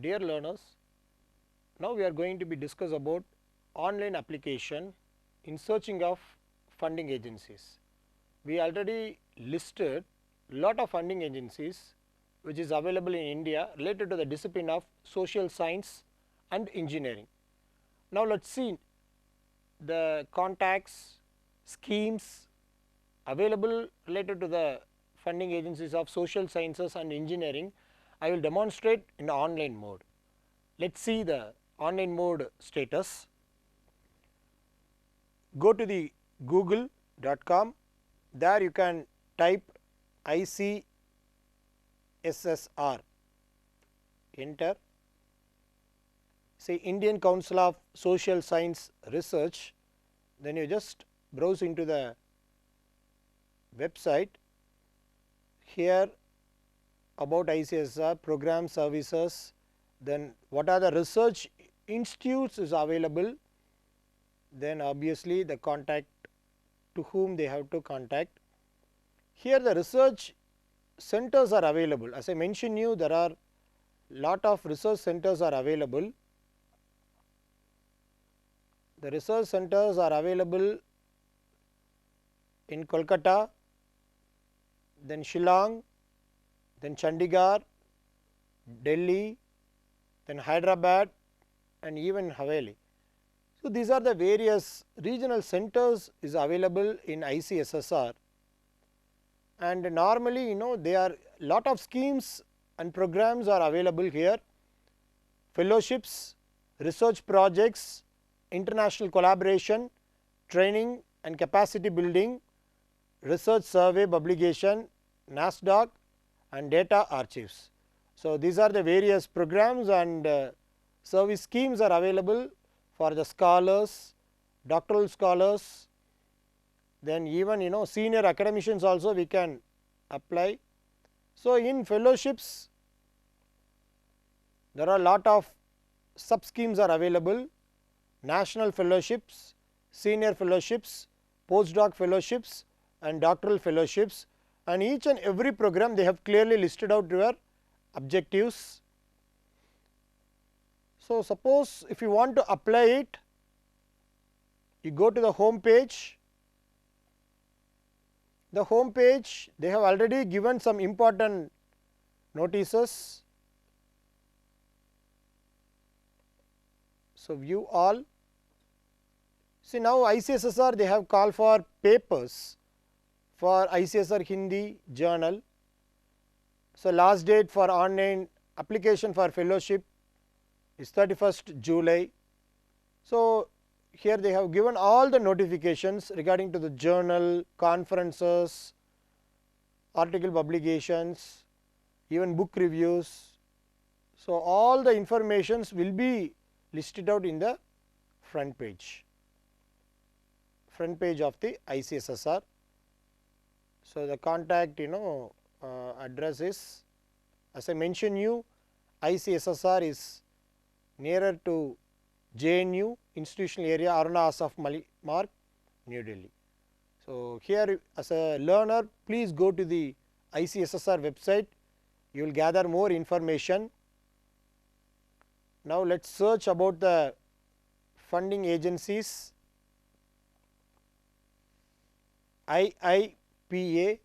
Dear learners, now we are going to be discuss about online application in searching of funding agencies. We already listed lot of funding agencies which is available in India related to the discipline of social science and engineering. Now let us see the contacts, schemes available related to the funding agencies of social sciences and engineering. I will demonstrate in online mode. Let us see the online mode status. Go to the google.com, there you can type ICSSR, enter, say Indian Council of Social Science Research, then you just browse into the website. Here about ICSSR, program services, then what are the research institutes is available, then obviously the contact to whom they have to contact. Here the research centers are available. As I mentioned you, there are lot of research centers are available. The research centers are available in Kolkata, then Shillong, then Chandigarh, Delhi, then Hyderabad and even Haveli. So, these are the various regional centers is available in ICSSR, and normally there are lot of schemes and programs are available here: fellowships, research projects, international collaboration, training and capacity building, research survey publication, NASDAQ and data archives. So, these are the various programs and service schemes are available for the scholars, doctoral scholars, then even senior academicians also we can apply. So, in fellowships there are lot of sub schemes are available: national fellowships, senior fellowships, postdoc fellowships and doctoral fellowships, and each and every program they have clearly listed out your objectives. So, suppose if you want to apply it, you go to the home page. The home page they have already given some important notices. So, view all. See, now ICSSR they have called for papers for ICSSR Hindi journal. So, last date for online application for fellowship is 31st July. So, here they have given all the notifications regarding to the journal, conferences, article publications, even book reviews. So, all the informations will be listed out in the front page of the ICSSR. So, the contact address is, as I mentioned you, ICSSR is nearer to JNU institutional area, Aruna Asaf Mark, New Delhi. So, here as a learner please go to the ICSSR website, you will gather more information. Now, let us search about the funding agencies. IIPA,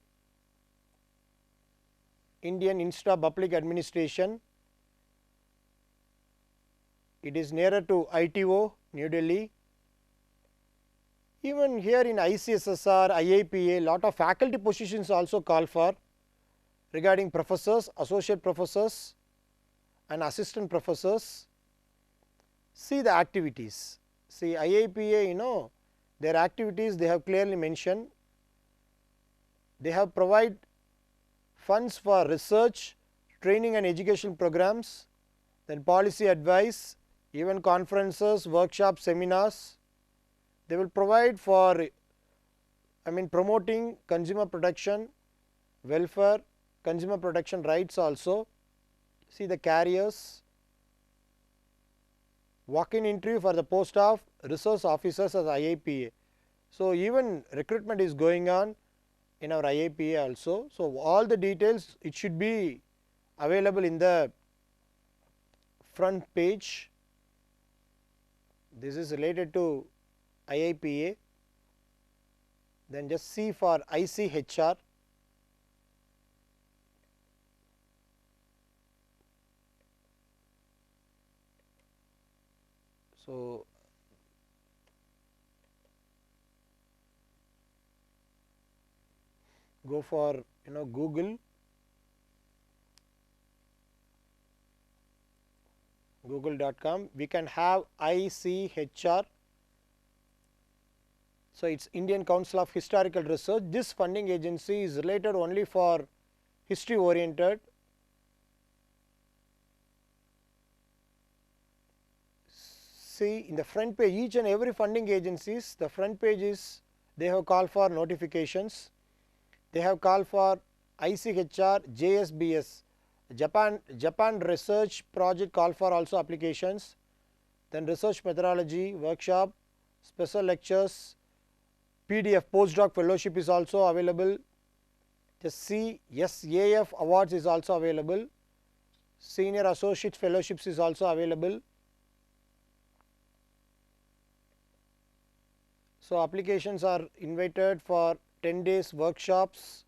Indian Institute of Public Administration, it is nearer to ITO, New Delhi. Even here in ICSSR, IIPA, lot of faculty positions also call for regarding professors, associate professors and assistant professors. See the activities. See IIPA, their activities they have clearly mentioned. They have provide funds for research, training and education programs, then policy advice, even conferences, workshops, seminars. They will provide for promoting consumer protection, welfare, consumer protection rights also. See the careers, walk-in interview for the post of resource officers as IIPA. So, even recruitment is going on in our IIPA also. So, all the details it should be available in the front page. This is related to IIPA. Then just see for ICHR. So, go for google.com. We can have ICHR. So, it is Indian Council of Historical Research. This funding agency is related only for history oriented. See in the front page, each and every funding agencies, the front page is, they have called for notifications. They have called for ICHR, JSBS, Japan Research Project call for also applications. Then research methodology, workshop, special lectures, PDF postdoc fellowship is also available. Just see SAF awards is also available. Senior associate fellowships is also available. So, applications are invited for 10 days workshops.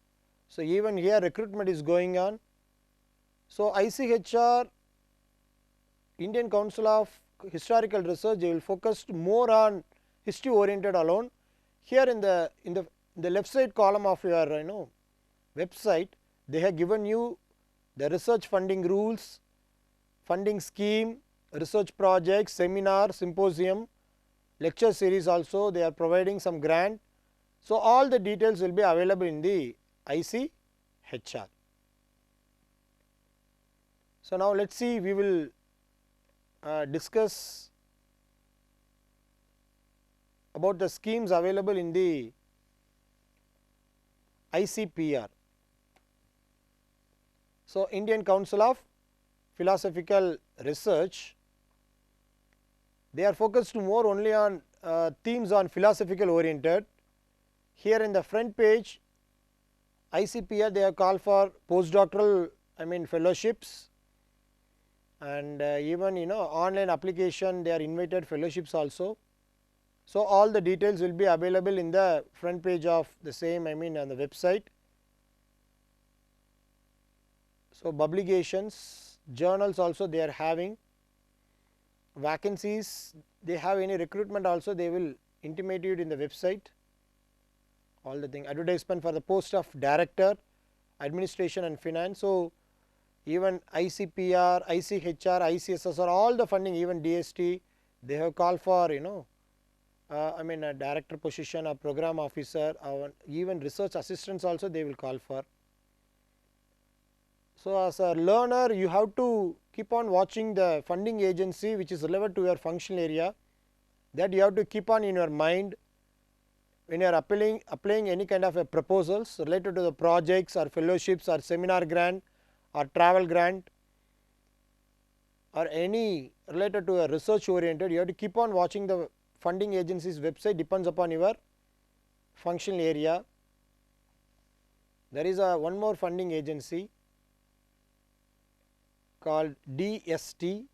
So, even here recruitment is going on. So, ICHR, Indian Council of Historical Research, they will focus more on history oriented alone. Here in the left side column of your website, they have given you the research funding rules, funding scheme, research projects, seminar, symposium, lecture series also they are providing some grant. So, all the details will be available in the ICHR. So, now let us see, we will discuss about the schemes available in the ICPR. So, Indian Council of Philosophical Research, they are focused more only on themes on philosophical oriented. Here in the front page, ICPR, they have called for postdoctoral fellowships, and even online application, they are invited fellowships also. So, all the details will be available in the front page of the same on the website. So, publications, journals also they are having, vacancies, they have any recruitment also they will intimate you in the website, all the thing, advertisement for the post of director, administration and finance. So, even ICPR, ICHR, ICSSR, all the funding, even DST, they have called for a director position, a program officer, even research assistants also they will call for. So, as a learner, you have to keep on watching the funding agency which is relevant to your functional area, that you have to keep on in your mind when you are applying any kind of a proposals related to the projects or fellowships or seminar grant or travel grant or any related to a research oriented. You have to keep on watching the funding agency's website, depends upon your functional area. There is one more funding agency called DST,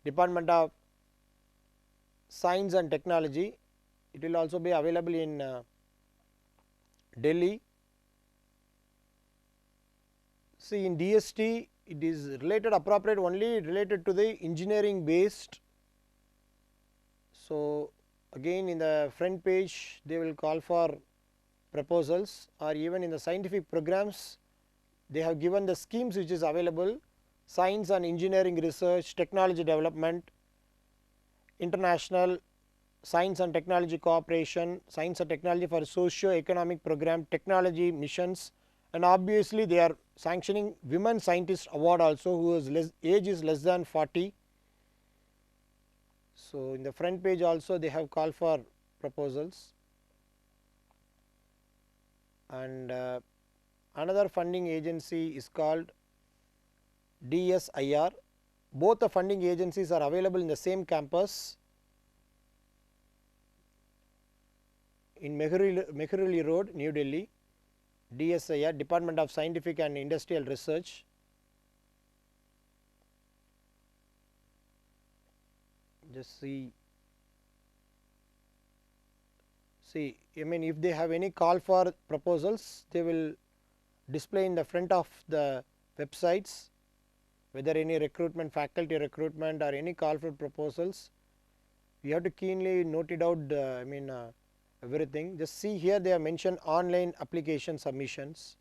Department of Science and Technology. It will also be available in Delhi. See, in DST, it is related appropriate only related to the engineering based. So, again in the front page they will call for proposals, or even in the scientific programs they have given the schemes which is available: science and engineering research, technology development, international science and technology cooperation, science and technology for socio-economic program, technology missions, and obviously they are sanctioning women scientist award also whose age is less than 40. So, in the front page also they have called for proposals. And another funding agency is called DSIR. Both the funding agencies are available in the same campus in Mehrauli Road, New Delhi. DSIR, Department of Scientific and Industrial Research. just see, I mean if they have any call for proposals, they will display in the front of the websites, whether any recruitment, faculty recruitment or any call for proposals. We have to keenly note it out, everything. Just see here they have mentioned online application submissions.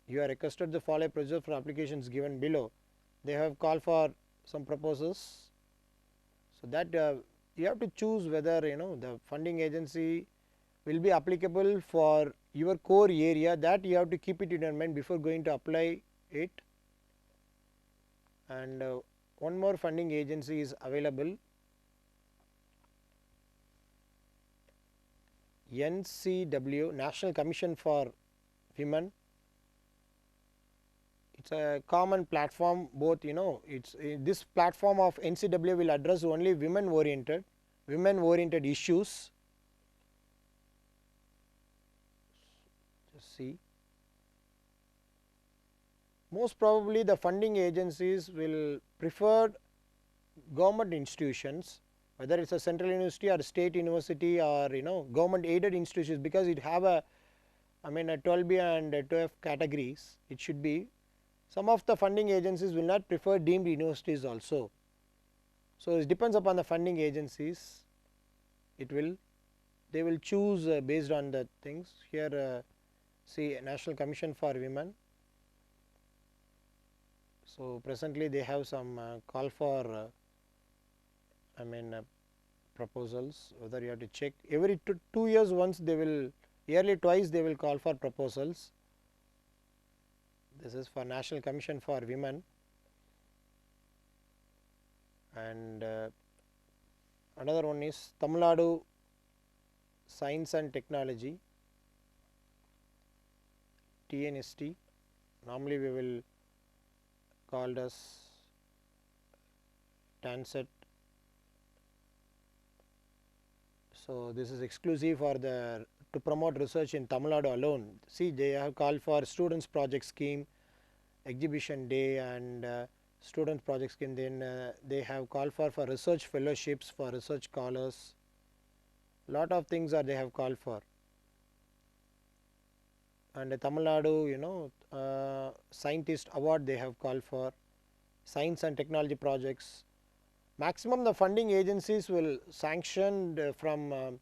You are requested to follow a procedure for applications given below. They have called for some proposals. So that you have to choose whether the funding agency will be applicable for your core area. That you have to keep it in your mind before going to apply it. And one more funding agency is available, NCW, National Commission for Women. It's a common platform, both it's this platform of NCW will address only women oriented issues. Just see, most probably the funding agencies will prefer government institutions, whether it's a central university or state university or government aided institutions, because it have a 12B and 12F categories. It should be. Some of the funding agencies will not prefer deemed universities also. So it depends upon the funding agencies. They will choose based on the things. Here see National Commission for Women. So presently they have some call for proposals, whether you have to check every 2 years once, they will yearly twice they will call for proposals. This is for National Commission for Women. And another one is Tamil Nadu Science and Technology, TNST. Normally we will called as TANSET. So this is exclusive for to promote research in Tamil Nadu alone. See, they have called for students project scheme, exhibition day and students project scheme. Then they have called for research fellowships for research scholars. Lot of things they have called for. And Tamil Nadu, scientist award they have called for, science and technology projects. Maximum the funding agencies will sanction from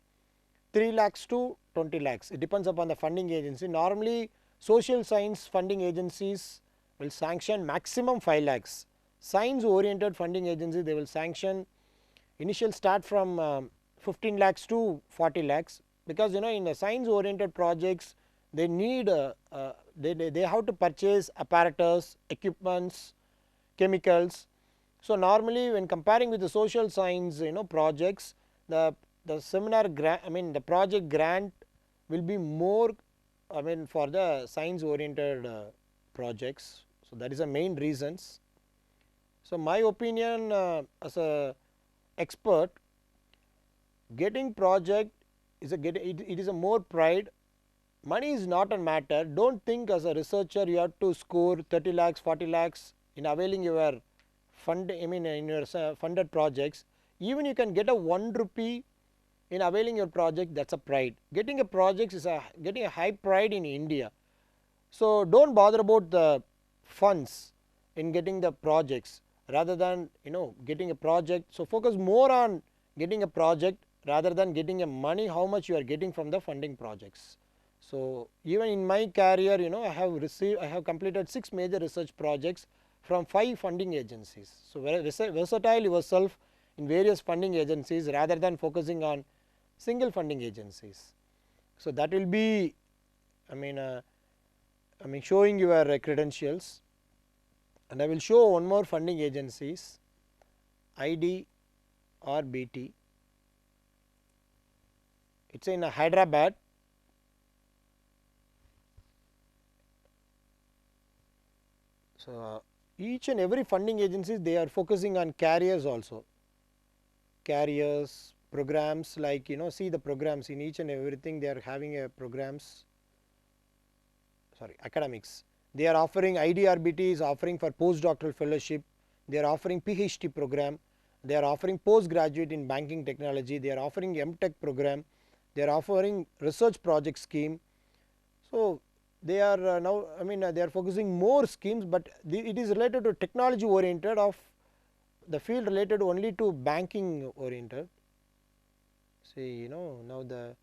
3 lakhs to 20 lakhs. It depends upon the funding agency. Normally social science funding agencies will sanction maximum 5 lakhs. Science oriented funding agency, they will sanction initial start from 15 lakhs to 40 lakhs, because in the science oriented projects they need they have to purchase apparatus, equipments, chemicals. So normally when comparing with the social science projects, the seminar grant, the project grant will be more for the science oriented projects. So that is the main reasons. So my opinion as a expert, getting project is it is a more pride. Money is not a matter. Don't think as a researcher you have to score 30 lakhs, 40 lakhs in availing your in your funded projects. Even you can get a 1 rupee in availing your project, that's a pride. Getting a project is getting a high pride in India. So don't bother about the funds in getting the projects rather than getting a project. So focus more on getting a project rather than getting a money, how much you are getting from the funding projects. So even in my career, I have completed 6 major research projects from 5 funding agencies. So versatile yourself in various funding agencies rather than focusing on single funding agencies. So that will be showing your credentials. And I will show one more funding agencies, IDRBT. It's in Hyderabad. So each and every funding agencies, they are focusing on careers also. Careers, programs, like see the programs in each and everything, they are having a programs, academics. They are offering, IDRBT is offering for postdoctoral fellowship, they are offering PhD program, they are offering postgraduate in banking technology, they are offering MTech program, they are offering research project scheme. So they are now, they are focusing more schemes, but it is related to technology oriented of the field related only to banking oriented. See, now the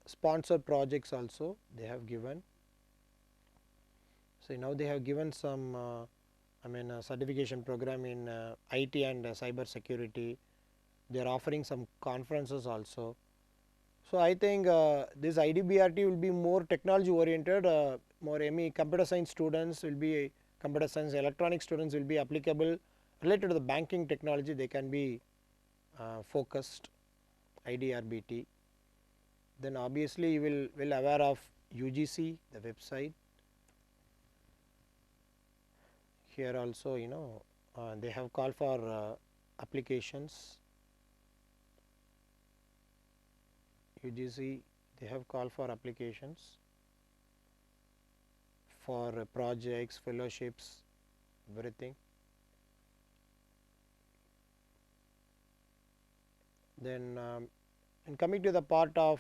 sponsored projects also they have given. So now they have given some certification program in IT and cyber security. They are offering some conferences also. So I think this IDBRT will be more technology oriented, more ME computer science students will be computer science, electronic students will be applicable related to the banking technology, they can be focused IDRBT. Then obviously you will aware of UGC, the website. Here also they have called for applications. UGC they have called for applications for projects, fellowships, everything. Then and coming to the part of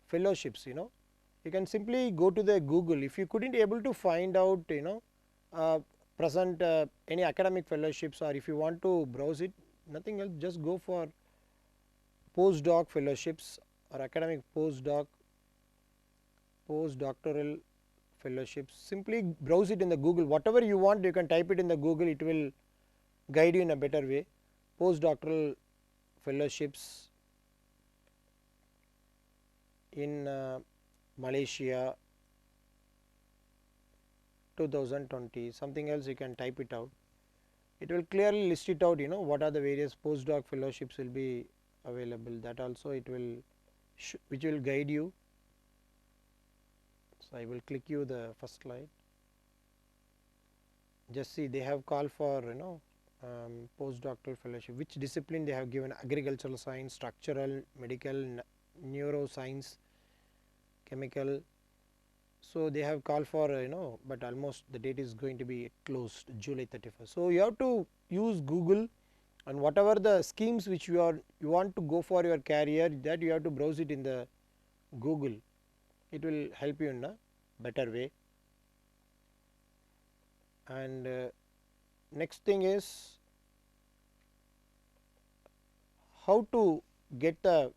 fellowships, you can simply go to the Google. If you couldn't able to find out present any academic fellowships, or if you want to browse it, nothing else, just go for postdoc fellowships or academic postdoctoral fellowships. Simply browse it in the Google, whatever you want you can type it in the Google, it will guide you in a better way. Postdoctoral fellowships in Malaysia 2020, something else, you can type it out, it will clearly list it out, what are the various postdoc fellowships will be available, that also it will which will guide you. So I will click you the first slide. Just see, they have called for postdoctoral fellowship, which discipline they have given: agricultural science, structural, medical, neuroscience, chemical. So they have called for but almost the date is going to be closed, July 31st. So you have to use Google, and whatever the schemes which you want to go for your career, that you have to browse it in the Google, it will help you in a better way. And next thing is how to get the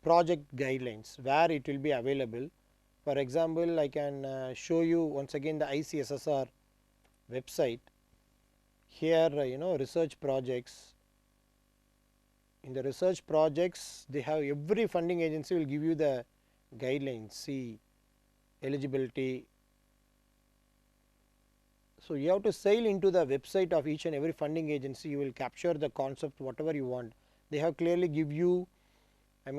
project guidelines, where it will be available. For example, I can show you once again the ICSSR website. Here research projects, in the research projects they have, every funding agency will give you the guidelines. See, eligibility. So you have to sail into the website of each and every funding agency, you will capture the concept whatever you want. They have clearly give you how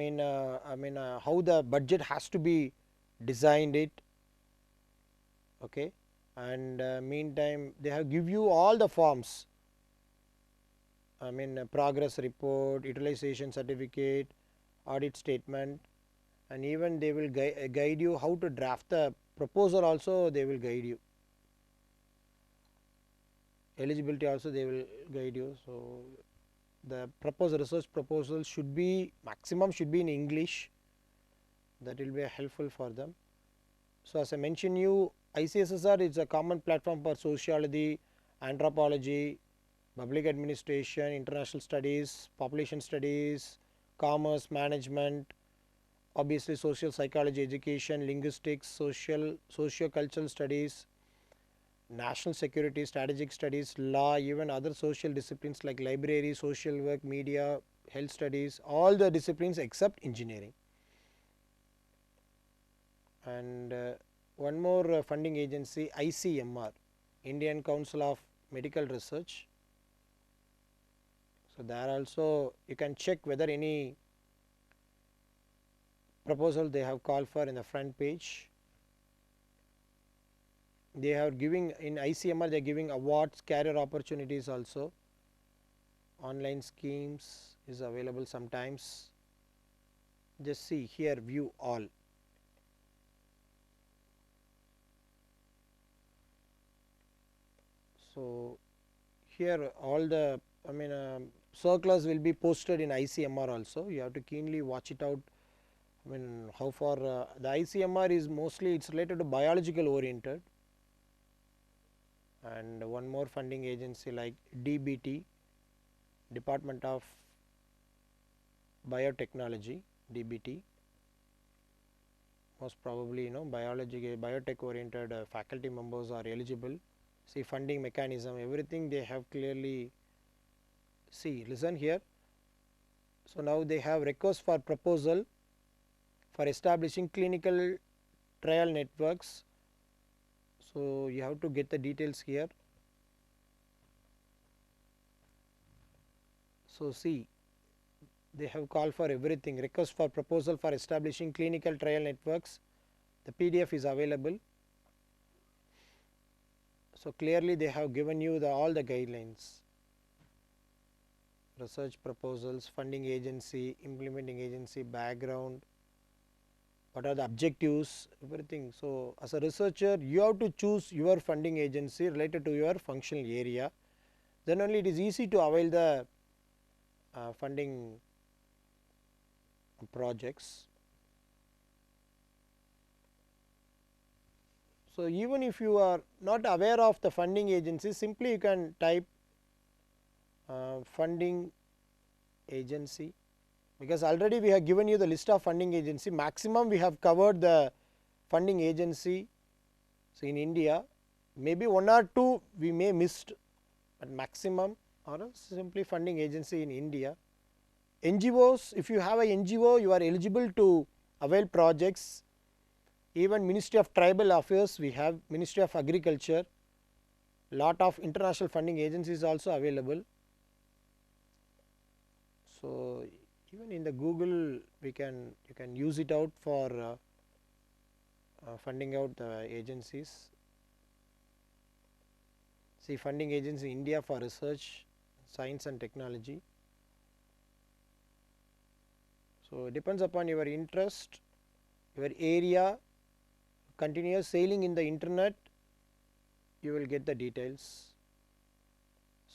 the budget has to be designed it, okay. And meantime they have give you all the forms, progress report, utilization certificate, audit statement, and even they will guide you how to draft the proposal also, they will guide you. Eligibility also they will guide you. So the research proposal should be, maximum should be in English, that will be helpful for them. So as I mentioned you, ICSSR is a common platform for sociology, anthropology, public administration, international studies, population studies, commerce, management, obviously social psychology, education, linguistics, socio-cultural studies, national security, strategic studies, law, even other social disciplines like library, social work, media, health studies, all the disciplines except engineering. And one more funding agency, ICMR, Indian Council of Medical Research. So there also you can check whether any proposal they have called for in the front page. They are giving, in ICMR they are giving awards, career opportunities also, online schemes is available sometimes. Just see here, view all. So, here all the circulars will be posted in ICMR also. You have to keenly watch it out. How far the ICMR is mostly it's related to biological oriented, and one more funding agency like DBT, Department of Biotechnology, DBT. Most probably biology, biotech oriented faculty members are eligible. See funding mechanism, everything they have clearly. See, listen here. So, now they have request for proposal for establishing clinical trial networks. So, you have to get the details here. So, see, they have called for everything, request for proposal for establishing clinical trial networks. The PDF is available. So, clearly they have given you all the guidelines, research proposals, funding agency, implementing agency, background, what are the objectives, everything. So, as a researcher you have to choose your funding agency related to your functional area, then only it is easy to avail the funding projects. So, even if you are not aware of the funding agency, simply you can type funding agency, because already we have given you the list of funding agency. Maximum we have covered the funding agency. So, in India maybe one or two we may missed, but maximum or simply funding agency in India. NGOs, if you have a NGO you are eligible to avail projects. Even Ministry of Tribal Affairs, we have Ministry of Agriculture, lot of international funding agencies also available. So, even in the Google you can use it out for funding out the agencies. See funding agency India for research, science and technology. So, it depends upon your interest, your area. Continuous sailing in the internet, you will get the details.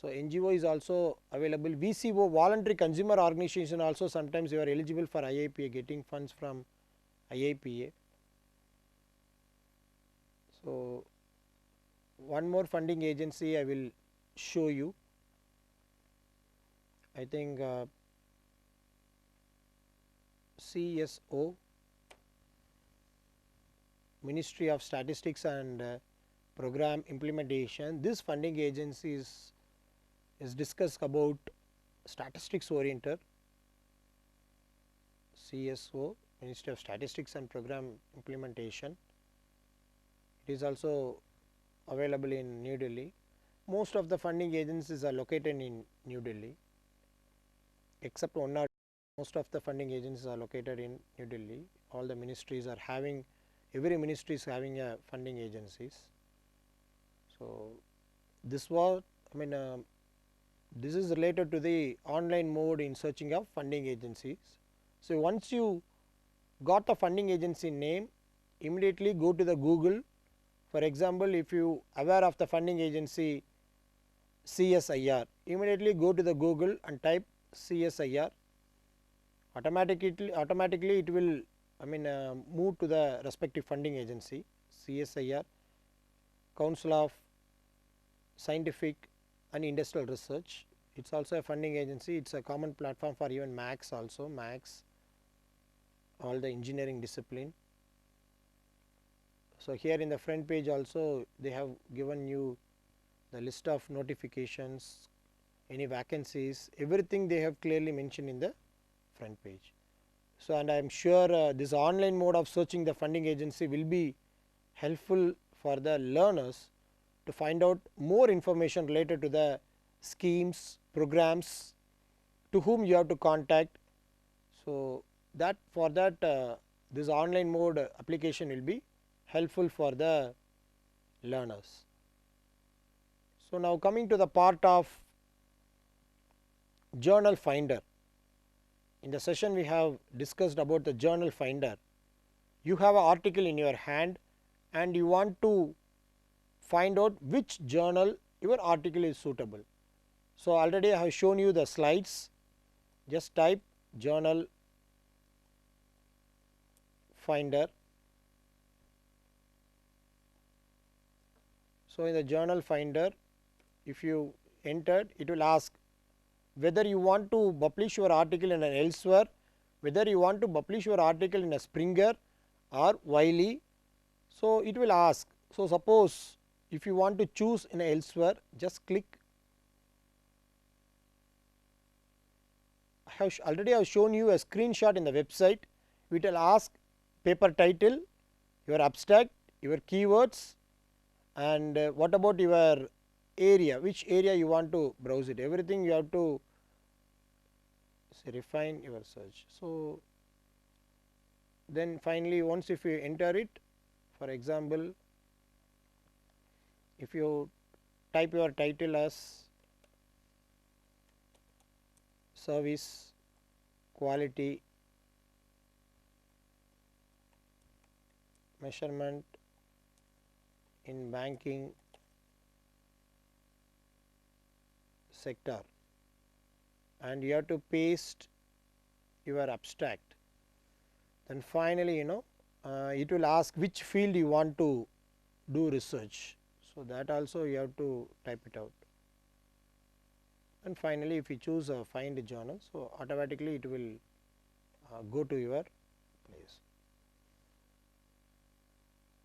So, NGO is also available. VCO, voluntary consumer organization, also sometimes you are eligible for IIPA, getting funds from IIPA. So, one more funding agency I will show you. I think CSO, Ministry of Statistics and Program Implementation. This funding agency is discussed about statistics oriented. CSO, Ministry of Statistics and Program Implementation. It is also available in New Delhi. Most of the funding agencies are located in New Delhi, except one or most of the funding agencies are located in New Delhi. All the ministries are having, every ministry is having a funding agencies. So, this was this is related to the online mode in searching of funding agencies. So, once you got the funding agency name, immediately go to the Google. For example, if you aware of the funding agency CSIR, immediately go to the Google and type CSIR. Automatically it will move to the respective funding agency. CSIR, Council of Scientific and Industrial Research. It is also a funding agency. It is a common platform for even Max also, Max, all the engineering discipline. So, here in the front page also they have given you the list of notifications, any vacancies, everything they have clearly mentioned in the front page. So, and I am sure this online mode of searching the funding agency will be helpful for the learners to find out more information related to the schemes, programs, to whom you have to contact. So, that for that this online mode application will be helpful for the learners. So, now coming to the part of journal finder. In the session we have discussed about the journal finder. You have an article in your hand and you want to find out which journal your article is suitable. So, already I have shown you the slides, just type journal finder. So, in the journal finder, if you entered, it will ask whether you want to publish your article in an elsewhere, whether you want to publish your article in a Springer or Wiley. So, it will ask. So, suppose if you want to choose in a elsewhere, just click. Already I have shown you a screenshot in the website. It will ask paper title, your abstract, your keywords, and what about your area, which area you want to browse it, everything you have to say refine your search. So, then finally once if you enter it, for example, if you type your title as service quality measurement in banking sector, and you have to paste your abstract, then finally it will ask which field you want to do research. So, that also you have to type it out, and finally if you choose a find journal, so automatically it will go to your place.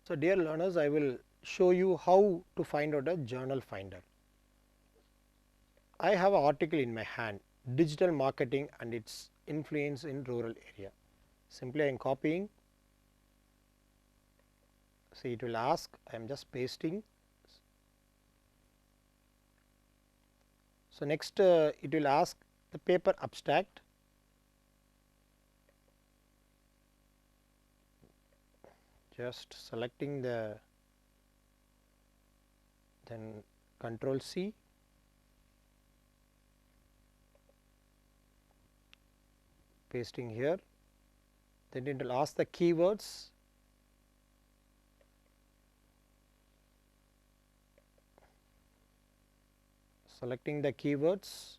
So, dear learners, I will show you how to find out a journal finder. I have an article in my hand, digital marketing and its influence in rural area. Simply I am copying. See, it will ask, I am just pasting. So, next it will ask the paper abstract. Just selecting the, then Control C, pasting here, then it will ask the keywords, selecting the keywords,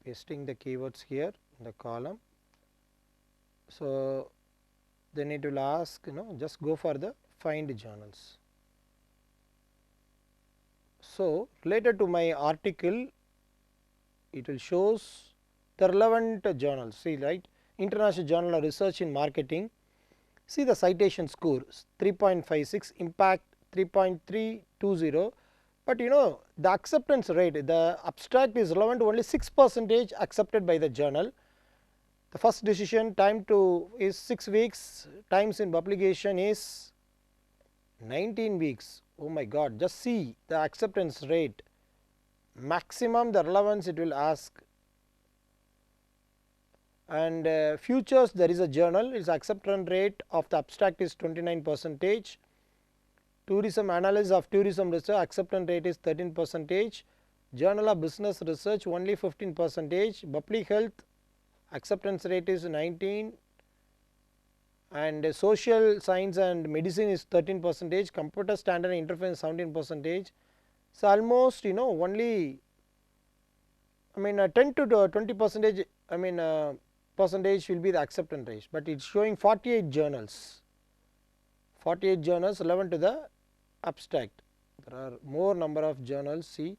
pasting the keywords here in the column. So, then it will ask just go for the find journals. So, related to my article, it will shows the relevant journals. See, right, International Journal of Research in Marketing. See the citation score 3.56, impact 3.320, but the acceptance rate, the abstract is relevant only 6% accepted by the journal. The first decision time to is 6 weeks, times in publication is 19 weeks. Oh my God, just see the acceptance rate, maximum the relevance it will ask. And futures, there is a journal, its acceptance rate of the abstract is 29%. Tourism, analysis of tourism research, acceptance rate is 13%. Journal of business research only 15%. Public health, acceptance rate is 19, and social science and medicine is 13%. Computer standard interference 17%. So, almost only 10 to 20%, percentage will be the acceptance rate, but it is showing 48 journals, 48 journals relevant to the abstract. There are more number of journals, see.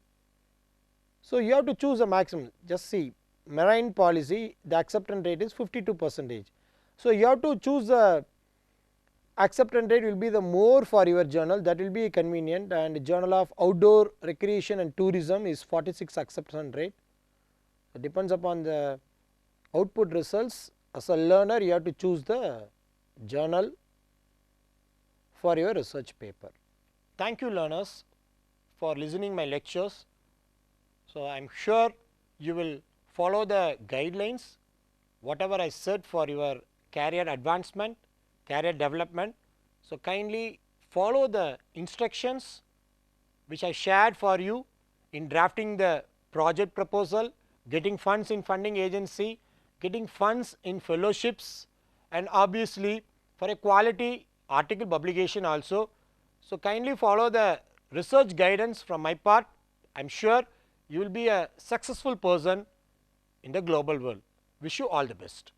So, you have to choose a maximum, just see marine policy, the acceptance rate is 52%. So, you have to choose the acceptance rate will be the more for your journal, that will be convenient, and journal of outdoor recreation and tourism is 46 acceptance rate. It depends upon the output results. As a learner, you have to choose the journal for your research paper. Thank you learners for listening my lectures. So, I am sure you will follow the guidelines whatever I said for your career advancement, career development. So, kindly follow the instructions which I shared for you in drafting the project proposal, getting funds in funding agency, getting funds in fellowships, and obviously for a quality article publication also. So, kindly follow the research guidance from my part. I am sure you will be a successful person in the global world. Wish you all the best.